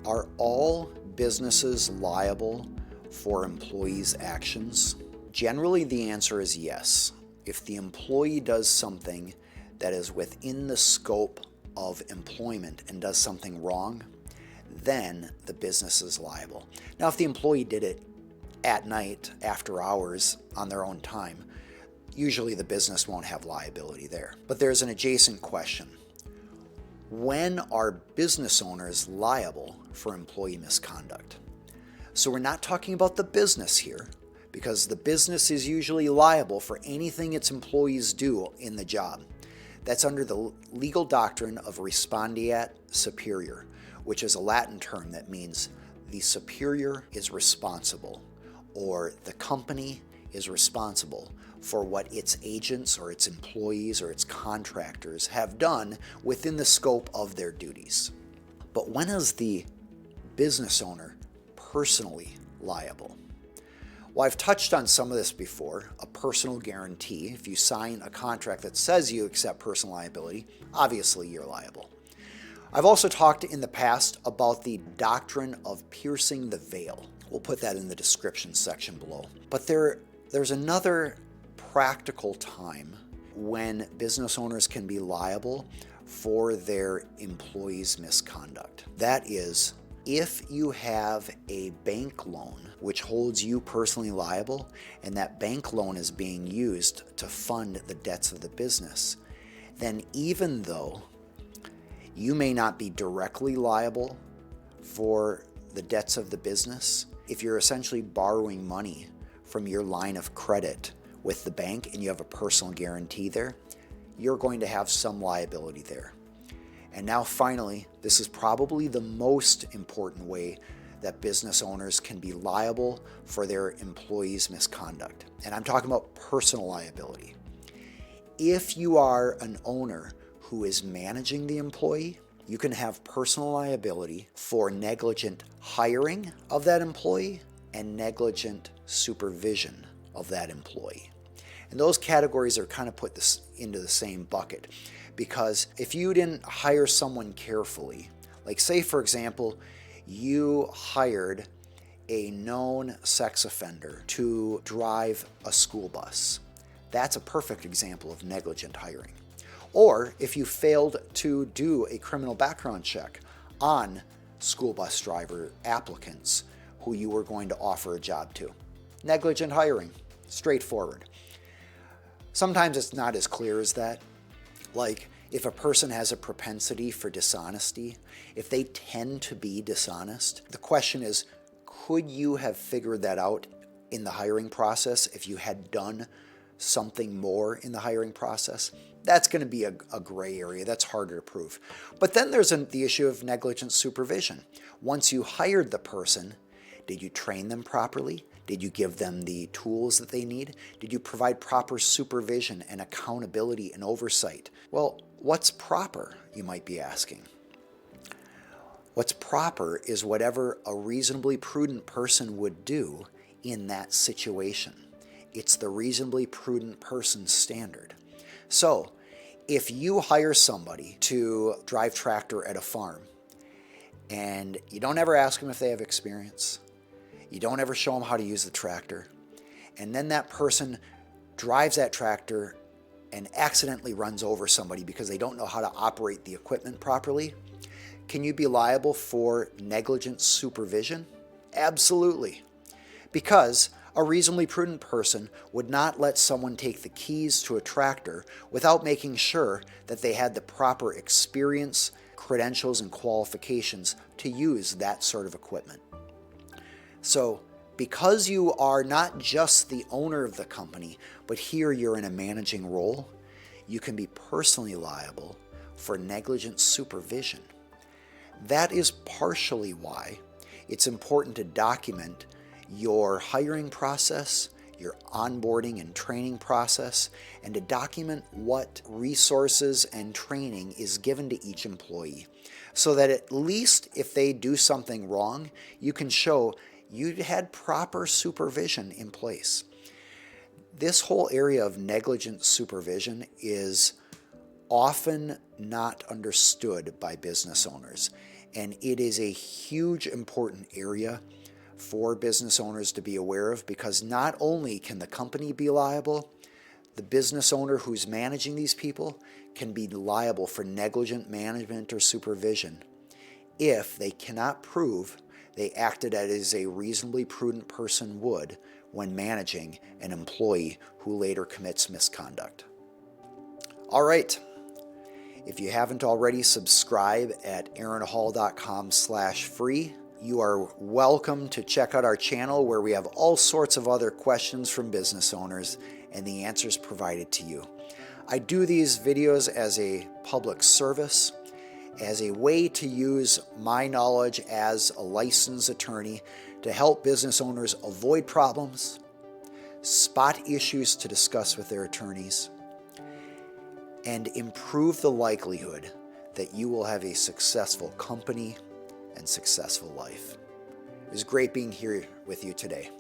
Are all businesses liable for employees' actions? Generally, the answer is yes. If the employee does something that is within the scope of employment and does something wrong, then the business is liable. Now, if the employee did it at night, after hours, on their own time, usually the business won't have liability there. But there's an adjacent question. When are business owners liable for employee misconduct? So we're not talking about the business here, because the business is usually liable for anything its employees do in the job. That's under the legal doctrine of respondeat superior, which is a Latin term that means the superior is responsible, or the company is responsible for what its agents or its employees or its contractors have done within the scope of their duties. But when is the business owner personally liable? Well, I've touched on some of this before. A personal guarantee. If you sign a contract that says you accept personal liability, obviously you're liable. I've also talked in the past about the doctrine of piercing the veil. We'll put that in the description section below. But there's another practical time when business owners can be liable for their employees' misconduct. That is, if you have a bank loan which holds you personally liable, and that bank loan is being used to fund the debts of the business, then even though you may not be directly liable for the debts of the business, if you're essentially borrowing money from your line of credit with the bank and you have a personal guarantee there, you're going to have some liability there. And now finally, this is probably the most important way that business owners can be liable for their employees' misconduct. And I'm talking about personal liability. If you are an owner who is managing the employee, you can have personal liability for negligent hiring of that employee and negligent supervision of that employee. And those categories are kind of put into the same bucket, because if you didn't hire someone carefully, like say for example, you hired a known sex offender to drive a school bus, that's a perfect example of negligent hiring. Or if you failed to do a criminal background check on school bus driver applicants who you were going to offer a job to. Negligent hiring, straightforward. Sometimes it's not as clear as that. Like if a person has a propensity for dishonesty, if they tend to be dishonest, the question is, could you have figured that out in the hiring process if you had done something more in the hiring process? That's going to be a gray area. That's harder to prove. But then there's the issue of negligent supervision. Once you hired the person, did you train them properly? Did you give them the tools that they need? Did you provide proper supervision and accountability and oversight? Well, what's proper, you might be asking? What's proper is whatever a reasonably prudent person would do in that situation. It's the reasonably prudent person standard. So, if you hire somebody to drive tractor at a farm, and you don't ever ask them if they have experience, you don't ever show them how to use the tractor, and then that person drives that tractor and accidentally runs over somebody because they don't know how to operate the equipment properly, can you be liable for negligent supervision? Absolutely. Because a reasonably prudent person would not let someone take the keys to a tractor without making sure that they had the proper experience, credentials, and qualifications to use that sort of equipment. So, because you are not just the owner of the company, but here you're in a managing role, you can be personally liable for negligent supervision. That is partially why it's important to document your hiring process, your onboarding and training process, and to document what resources and training is given to each employee, so that at least if they do something wrong, you can show you had proper supervision in place. This whole area of negligent supervision is often not understood by business owners. And it is a huge important area for business owners to be aware of, because not only can the company be liable, the business owner who's managing these people can be liable for negligent management or supervision if they cannot prove they acted as a reasonably prudent person would when managing an employee who later commits misconduct. All right. If you haven't already, subscribe at aaronhall.com/free. You are welcome to check out our channel where we have all sorts of other questions from business owners and the answers provided to you. I do these videos as a public service, as a way to use my knowledge as a licensed attorney to help business owners avoid problems, spot issues to discuss with their attorneys, and improve the likelihood that you will have a successful company and successful life. It was great being here with you today.